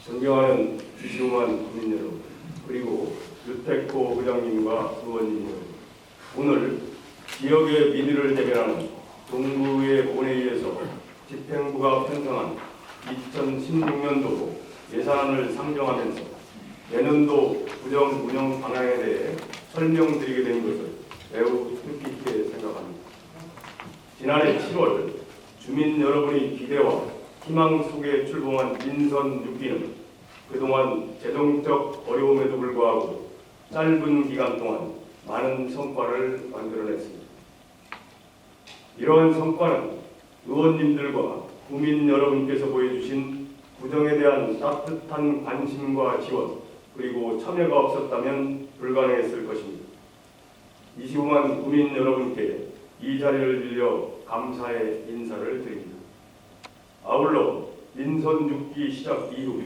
존경하는 이시우만 국민 여러분, 그리고 유태코 의장님과 의원님 여러분, 오늘 지역의 민의를 대변하는 동구의 본회의에서 집행부가 편성한 2016년도 예산안을 상정하면서 내년도 구정 운영 방향에 대해 설명드리게 된 것을 매우 뜻깊게 생각합니다. 지난해 7월 주민 여러분의 기대와 희망 속에 출범한 민선 6기는 그동안 재정적 어려움에도 불구하고 짧은 기간 동안 많은 성과를 만들어냈습니다. 이러한 성과는 의원님들과 국민 여러분께서 보여주신 구정에 대한 따뜻한 관심과 지원 그리고 참여가 없었다면 불가능했을 것입니다. 이시우만 국민 여러분께 이 자리를 빌려 감사의 인사를 드립니다. 아울러 민선 6기 시작 이후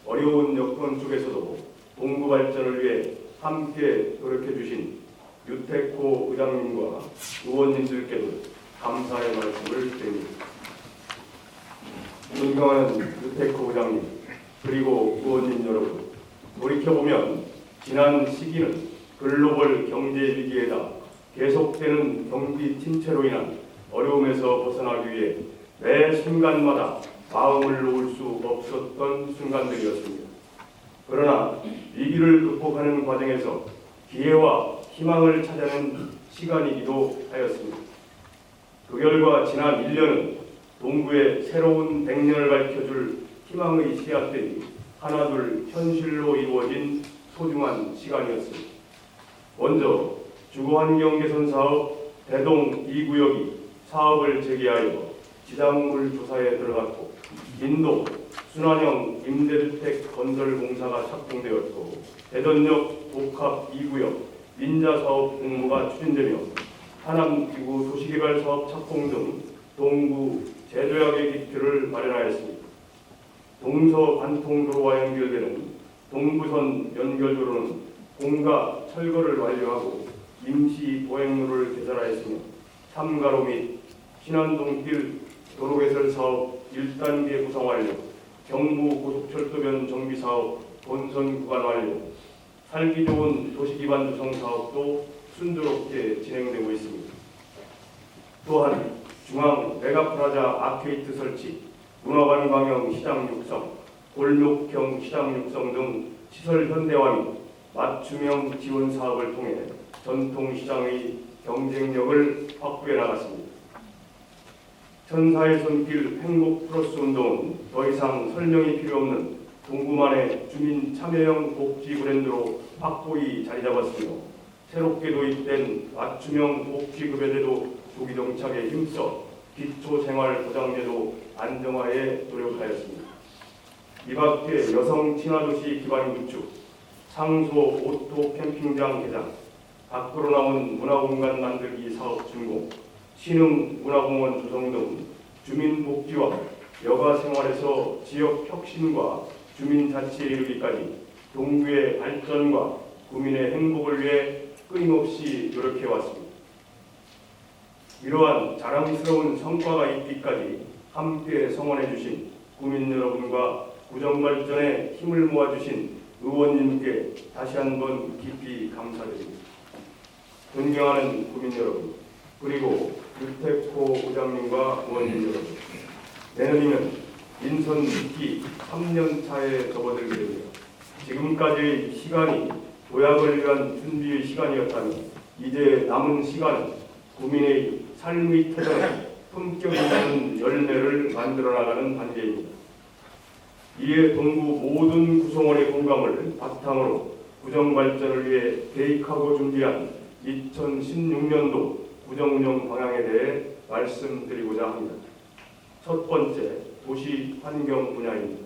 어려운 여건 속에서도 동구 발전을 위해 함께 노력해 주신 유태코 의장님과 의원님들께도 감사의 말씀을 드립니다. 존경하는 유태코 의장님 그리고 의원님 여러분, 돌이켜보면 지난 시기는 글로벌 경제 위기에다 계속되는 경기 침체로 인한 어려움에서 벗어나기 위해 매 순간마다 마음을 놓을 수 없었던 순간들이었습니다. 그러나 위기를 극복하는 과정에서 기회와 희망을 찾아낸 시간이기도 하였습니다. 그 결과 지난 1년은 동구의 새로운 100년을 밝혀줄 희망의 씨앗들이 하나둘 현실로 이루어진 소중한 시간이었습니다. 먼저 주거환경 개선 사업 대동 2구역이 사업을 재개하여 지상물 조사에 들어갔고, 인도 순환형 임대주택 건설 공사가 착공되었고, 대전역 복합 2구역 민자사업 공모가 추진되며 하남기구 도시개발 사업 착공 등 동구 제도약의 기틀을 마련하였습니다. 동서 관통도로와 연결되는 동부선 연결도로는 공가 철거를 완료하고 임시 보행로를 개설하였으며 3가로 및 신안동길 도로개설 사업 1단계 구성 완료, 경부 고속철도변 정비 사업 본선 구간 완료, 살기 좋은 도시기반 조성 사업도 순조롭게 진행되고 있습니다. 또한 중앙 메가프라자 아케이트 설치, 문화관광형 시장 육성, 골목형 시장 육성 등 시설 현대화 및 맞춤형 지원 사업을 통해 전통시장의 경쟁력을 확보해 나갔습니다. 천사의 손길 행복 플러스 운동은 더 이상 설명이 필요 없는 동구만의 주민 참여형 복지 브랜드로 확고히 자리 잡았으며 새롭게 도입된 맞춤형 복지급여제도 조기정착에 힘써 기초생활보장제도 안정화에 노력하였습니다. 이 밖에 여성 친화도시 기반 구축, 상소 오토 캠핑장 개장, 밖으로 나온 문화공간 만들기 사업 준공, 신흥 문화공원 조성 등 주민복지와 여가생활에서 지역 혁신과 주민자치에 이르기까지 동구의 발전과 구민의 행복을 위해 끊임없이 노력해왔습니다. 이러한 자랑스러운 성과가 있기까지 함께 성원해 주신 구민 여러분과 구정발전에 힘을 모아주신 의원님께 다시 한번 깊이 감사드립니다. 존경하는 구민 여러분, 그리고 유태코 의장님과 의원님 여러분, 내년이면 민선 6기 3년 차에 접어들게 됩니다. 지금까지의 시간이 도약을 위한 준비의 시간이었다면 이제 남은 시간은 구민의 삶의 터전에 품격 있는 열매를 만들어 나가는 단계입니다. 이에 동구 모든 구성원의 공감을 바탕으로 구정발전을 위해 계획하고 준비한 2016년도 구정운영 방향에 대해 말씀드리고자 합니다. 첫 번째, 도시환경 분야입니다.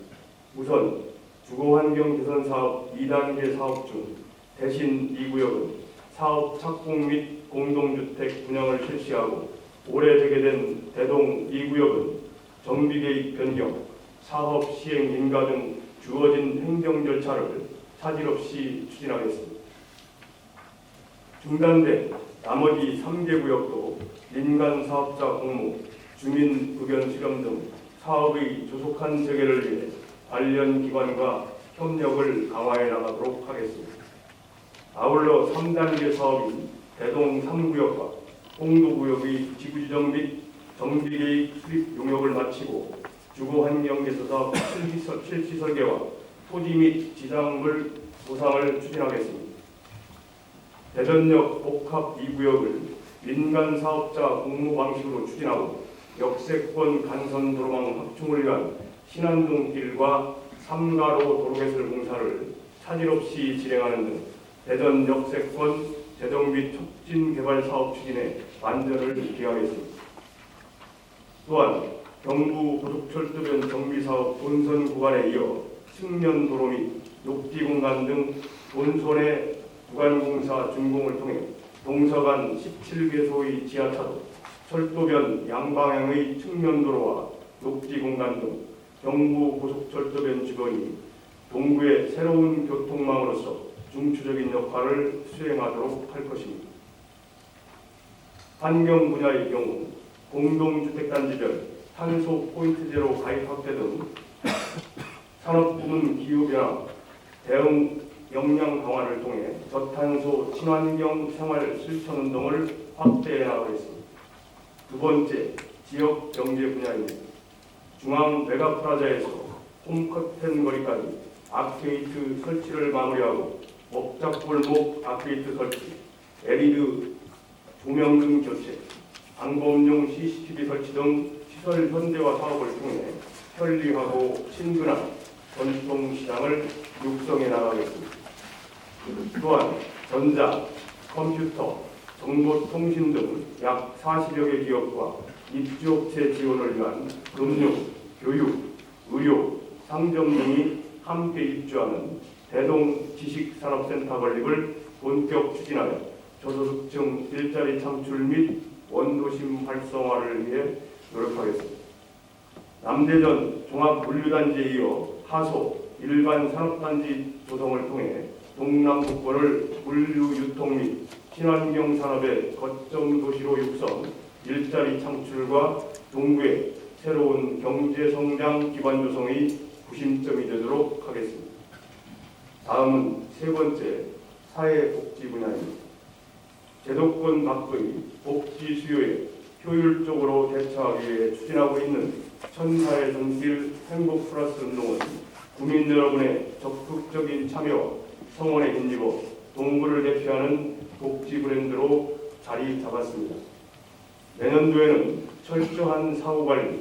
우선 주거환경 개선 사업 2단계 사업 중 대신 2구역은 사업 착공 및 공동주택 분양을 실시하고 올해 재개된 대동 2구역은 정비계획 변경, 사업 시행 인가 등 주어진 행정 절차를 차질 없이 추진하겠습니다. 중단된 나머지 3개 구역도 민간 사업자 공모, 주민 의견 수렴 등 사업의 조속한 재개를 위해 관련 기관과 협력을 강화해 나가도록 하겠습니다. 아울러 3단계 사업인 대동 3구역과 공도구역의 지구지정 및 정비계획 수립 용역을 마치고 주거환경개선사업 실시 설계와 토지 및 지상물 보상을 추진하겠습니다. 대전역 복합 2구역을 민간 사업자 공모 방식으로 추진하고 역세권 간선 도로망 확충을 위한 신안동길과 삼가로 도로개설 공사를 차질 없이 진행하는 등 대전 역세권 재정 및 촉진 개발 사업 추진에 만전을 기하겠습니다. 또한 경부 고속철도변 정비사업 본선 구간에 이어 측면도로 및 녹지공간 등 본선의 구간공사 준공을 통해 동서간 17개소의 지하차도, 철도변 양방향의 측면도로와 녹지공간 등 경부 고속철도변 주변이 동구의 새로운 교통망으로서 중추적인 역할을 수행하도록 할 것입니다. 환경 분야의 경우 공동주택단지별 탄소 포인트 제로 가입 확대 등 산업부문 기후변화 대응 역량 강화를 통해 저탄소 친환경 생활 실천 운동을 확대해 나가겠습니다. 두 번째, 지역 경제 분야입니다. 중앙 메가프라자에서 홈커튼 거리까지 아케이드 설치를 마무리하고 먹작골목 아케이드 설치, LED 조명 등 교체, 방범용 CCTV 설치 등 시설 현대화 사업을 통해 편리하고 친근한 전통시장을 육성해 나가겠습니다. 또한 전자, 컴퓨터, 정보통신 등 약 40여 개 기업과 입주업체 지원을 위한 금융, 교육, 의료, 상점 등이 함께 입주하는 대동 지식산업센터 건립을 본격 추진하여 저소득층 일자리 창출 및 원도심 활성화를 위해 노력하겠습니다. 남대전 종합물류단지에 이어 하소 일반 산업단지 조성을 통해 동남북부를 물류 유통 및 친환경 산업의 거점 도시로 육성, 일자리 창출과 동구의 새로운 경제 성장 기반 조성의 구심점이 되도록 하겠습니다. 다음은 세 번째, 사회복지 분야입니다. 제도권 밖의 복지 수요에 효율적으로 대처하기 위해 추진하고 있는 천사의 손길 행복 플러스 운동은 국민 여러분의 적극적인 참여와 성원에 힘입어 동구를 대표하는 복지 브랜드로 자리 잡았습니다. 내년도에는 철저한 사후관리,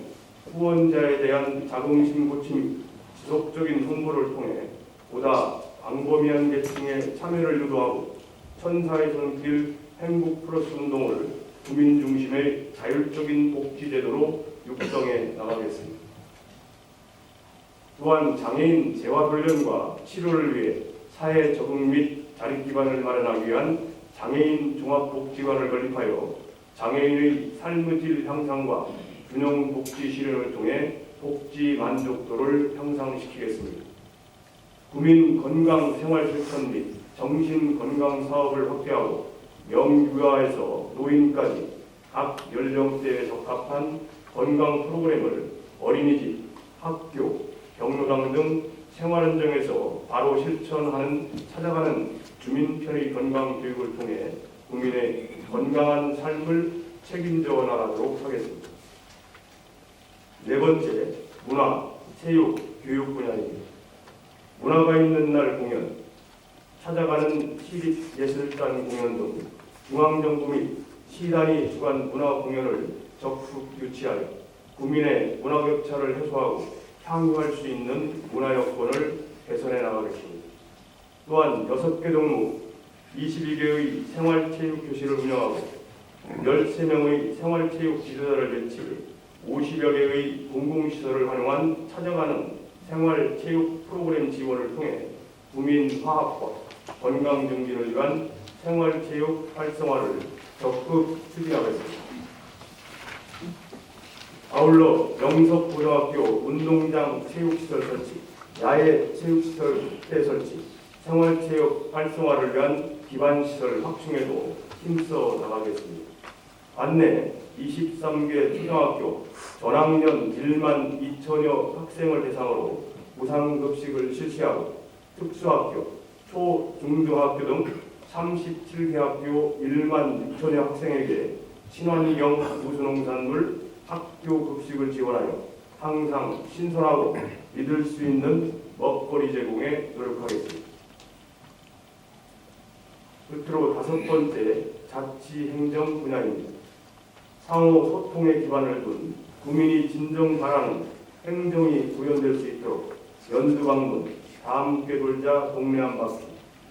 후원자에 대한 자긍심 고침, 지속적인 홍보를 통해 보다 광범위한 계층의 참여를 유도하고 천사의 손길 행복 플러스 운동을 국민 중심의 자율적인 복지 제도로 육성해 나가겠습니다. 또한 장애인 재활훈련과 치료를 위해 사회 적응 및 자립 기반을 마련하기 위한 장애인 종합복지관을 건립하여 장애인의 삶의 질 향상과 균형 복지 실현을 통해 복지 만족도를 향상시키겠습니다. 국민 건강 생활 실천 및 정신 건강 사업을 확대하고 명유아에서 노인까지 각 연령대에 적합한 건강 프로그램을 어린이집, 학교, 경로당 등 생활 현장에서 바로 찾아가는 주민 편의 건강 교육을 통해 국민의 건강한 삶을 책임져 나가도록 하겠습니다. 네 번째, 문화, 체육, 교육 분야입니다. 문화가 있는 날 공연, 찾아가는 시립예술단 공연 등 중앙정부 및 시단위 주관 문화 공연을 적극 유치하여 국민의 문화 격차를 해소하고 향유할 수 있는 문화 여건을 개선해 나가겠습니다. 또한 6개 동무 22개의 생활체육 교실을 운영하고 13명의 생활체육 지도자를 배치, 50여 개의 공공시설을 활용한 찾아가는 생활체육 프로그램 지원을 통해 국민 화합과 건강 증진을 위한 생활체육 활성화를 적극 추진하겠습니다. 아울러 영석고등학교 운동장 체육시설 설치, 야외 체육시설 확대 설치, 생활체육 활성화를 위한 기반시설 확충에도 힘써 나가겠습니다. 안내 23개 초등학교 전학년 1만 2천여 학생을 대상으로 무상급식을 실시하고 특수학교, 초, 중등학교 등 37개 학교 1만 6천여 학생에게 친환경 무수농산물 학교 급식을 지원하여 항상 신선하고 믿을 수 있는 먹거리 제공에 노력하겠습니다. 끝으로 5번째 자치행정 분야입니다. 상호 소통의 기반을 둔 국민이 진정 바라는 행정이 구현될 수 있도록 연두방문, 다함께 돌자 동네 한바퀴,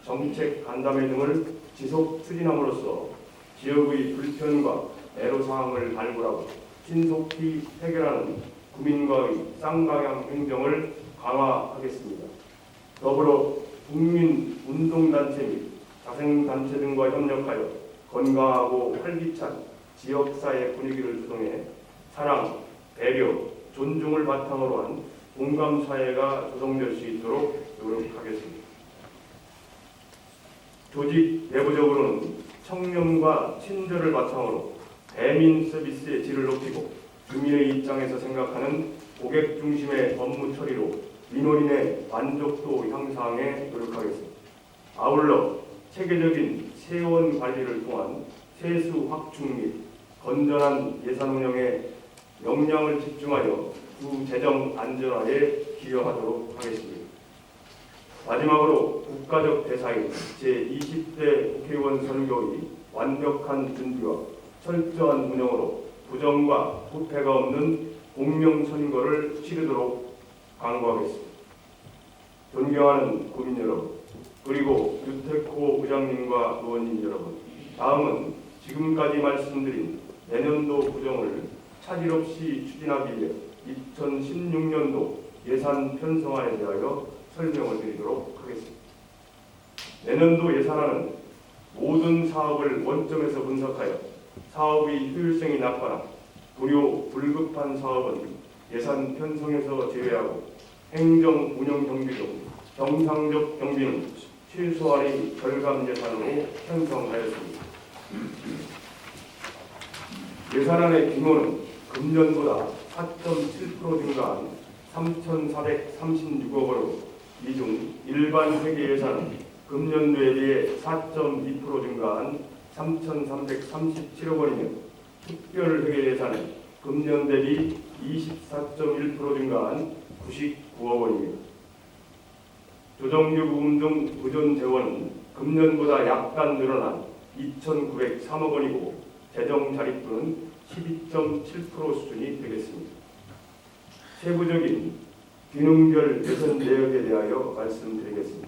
정책 간담회 등을 지속 추진함으로써 지역의 불편과 애로사항을 발굴하고 신속히 해결하는 국민과의 쌍방향 행정을 강화하겠습니다. 더불어 국민운동단체 및 자생단체 등과 협력하여 건강하고 활기찬 지역사회 분위기를 조성해 사랑, 배려, 존중을 바탕으로 한 공감사회가 조성될 수 있도록 노력하겠습니다. 조직 내부적으로는 청렴과 친절을 바탕으로 대민 서비스의 질을 높이고 주민의 입장에서 생각하는 고객 중심의 업무 처리로 민원인의 만족도 향상에 노력하겠습니다. 아울러 체계적인 세원 관리를 통한 세수 확충 및 건전한 예산 운영에 역량을 집중하여 구 재정 안전화에 기여하도록 하겠습니다. 마지막으로 국가적 대사인 제20대 국회의원 선거의 완벽한 준비와 철저한 운영으로 부정과 부패가 없는 공명선거를 치르도록 강구하겠습니다. 존경하는 국민 여러분, 그리고 유태코 부장님과 의원님 여러분, 다음은 지금까지 말씀드린 내년도 구정을 차질 없이 추진하기 위해 2016년도 예산 편성안에 대하여 설명을 드리도록 하겠습니다. 내년도 예산안은 모든 사업을 원점에서 분석하여 사업의 효율성이 낮거나 불효, 불급한 사업은 예산 편성에서 제외하고 행정 운영 경비 등 정상적 경비는 최소한의 절감 예산으로 편성하였습니다. 예산안의 규모는 금년보다 4.7% 증가한 3,436억 원으로 이 중 일반 회계 예산은 금년도에 비해 4.2% 증가한 3,337억 원이며 특별 회계 예산은 금년 대비 24.1% 증가한 99억 원입니다. 조정교부금 등 의존 재원은 금년보다 약간 늘어난 2,903억 원이고 재정 자립도는 12.7% 수준이 되겠습니다. 세부적인 기능별 예산 내역에 대하여 말씀드리겠습니다.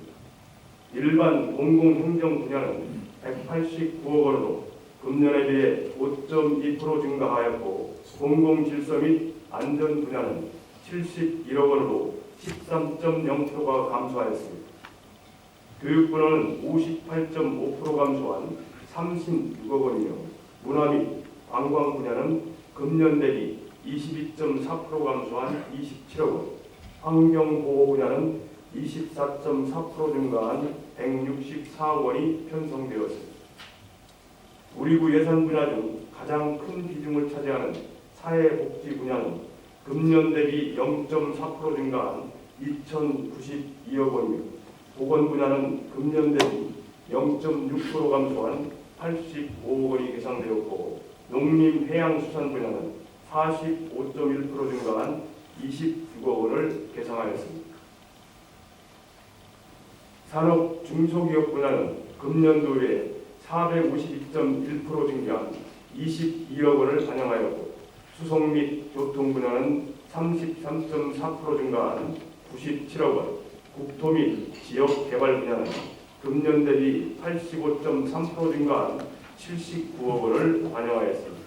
일반 공공행정 분야는 189억 원으로 금년에 비해 5.2% 증가하였고 공공질서 및 안전 분야는 71억 원으로 13.0%가 감소하였습니다. 교육분야는 58.5% 감소한 36억 원이며 문화 및 관광 분야는 금년 대비 22.4% 감소한 27억 원, 환경보호 분야는 24.4% 증가한 164억 원이 편성되었습니다. 우리 구 예산 분야 중 가장 큰 비중을 차지하는 사회복지 분야는 금년 대비 0.4% 증가한 2,092억 원이며 보건 분야는 금년 대비 0.6% 감소한 85억 원이 예상되었고 농림해양수산 분야는 45.1% 증가한 26억 원을 계상하였습니다. 산업 중소기업 분야는 금년도에 452.1% 증가한 22억 원을 반영하였고 수송 및 교통 분야는 33.4% 증가한 97억 원, 국토 및 지역 개발 분야는 금년 대비 85.3% 증가한 79억 원을 반영하였습니다.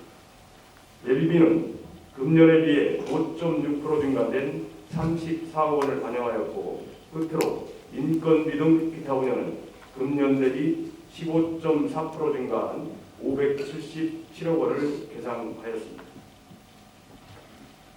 예비비는 금년에 비해 5.6% 증가된 34억 원을 반영하였고 끝으로 인건비 등 기타 분야는 금년 대비 15.4% 증가한 577억 원을 계상하였습니다.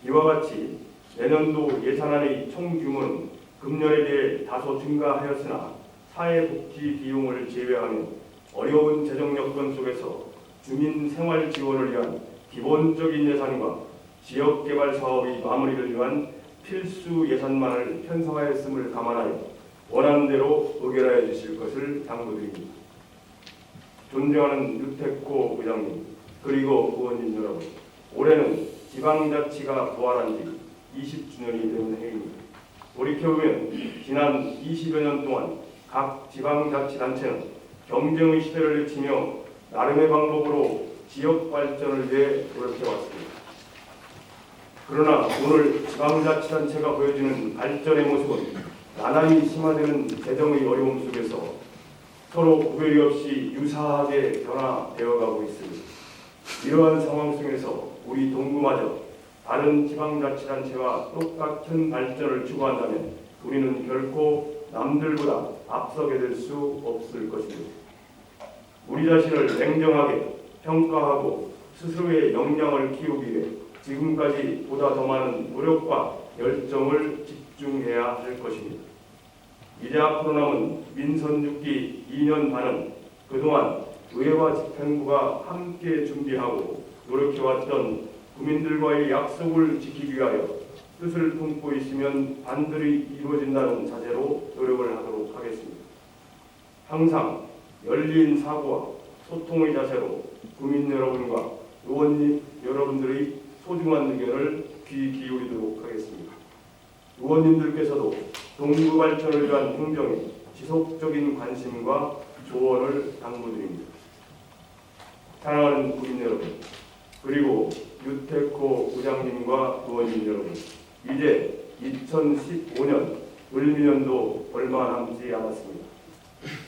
이와 같이 내년도 예산안의 총 규모는 금년에 비해 다소 증가하였으나 사회복지 비용을 제외하면 어려운 재정 여건 속에서 주민 생활 지원을 위한 기본적인 예산과 지역개발 사업의 마무리를 위한 필수 예산만을 편성하였음을 감안하여 원하는 대로 의결하여 주실 것을 당부드립니다. 존경하는 유태코 의장님 그리고 의원님 여러분, 올해는 지방자치가 부활한 지 20주년이 되는 해입니다. 돌이켜보면 지난 20여 년 동안 각 지방자치단체는 경쟁의 시대를 내치며 나름의 방법으로 지역 발전을 위해 노력해왔습니다. 그러나 오늘 지방자치단체가 보여주는 발전의 모습은 나날이 심화되는 재정의 어려움 속에서 서로 구별이 없이 유사하게 변화되어가고 있습니다. 이러한 상황 속에서 우리 동구마저 다른 지방자치단체와 똑같은 발전을 추구한다면 우리는 결코 남들보다 앞서게 될 수 없을 것입니다. 우리 자신을 냉정하게 평가하고 스스로의 역량을 키우기 위해 지금까지 보다 더 많은 노력과 열정을 집중해야 할 것입니다. 이제 앞으로 남은 민선 6기 2년 반은 그동안 의회와 집행부가 함께 준비하고 노력해왔던 국민들과의 약속을 지키기 위하여 뜻을 품고 있으면 반드시 이루어진다는 자세로 노력을 하도록 하겠습니다. 항상 열린 사고와 소통의 자세로 국민 여러분과 의원님 여러분들의 소중한 의견을 귀 기울이도록 하겠습니다. 의원님들께서도 동구 발전을 위한 행정에 지속적인 관심과 조언을 당부드립니다. 사랑하는 국민 여러분, 그리고 유태코 부장님과 의원님 여러분, 이제 2015년 을미년도 얼마 남지 않았습니다.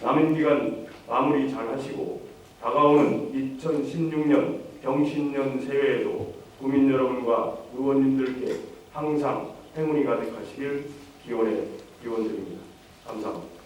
남은 기간 마무리 잘 하시고 다가오는 2016년 병신년 새해에도 국민 여러분과 의원님들께 항상 행운이 가득하시길 기원드립니다. 감사합니다.